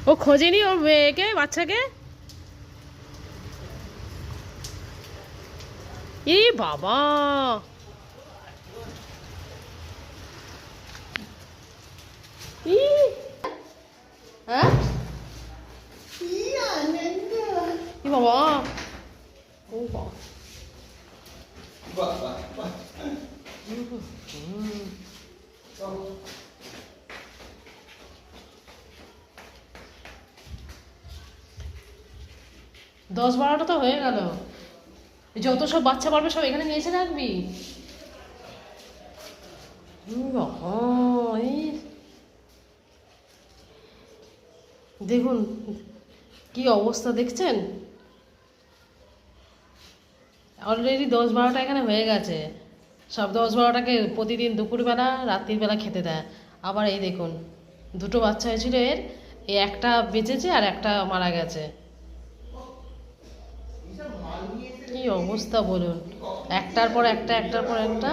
ও খোঁজেনি ওর মেয়েকে, বাচ্চাকে? ই বাবা, ই হ্যাঁ, ই বাবা, ও বাবা, 10-12টা তো হয়ে গেল। যত সব বাচ্চা পারবে সব এখানে নিয়ে এসে রাখবি। দেখুন কি অবস্থা, দেখছেন? অলরেডি 10-12টা এখানে হয়ে গেছে। সব 10-12টাকে প্রতিদিন দুপুরবেলা রাত্রিবেলা খেতে দেয়। আবার এই দেখুন, দুটো বাচ্চা হয়েছিল এর, এই একটা বেঁচেছে আর একটা মারা গেছে। কি অবস্থা বলুন, একটার পর একটা, একটার পর একটা।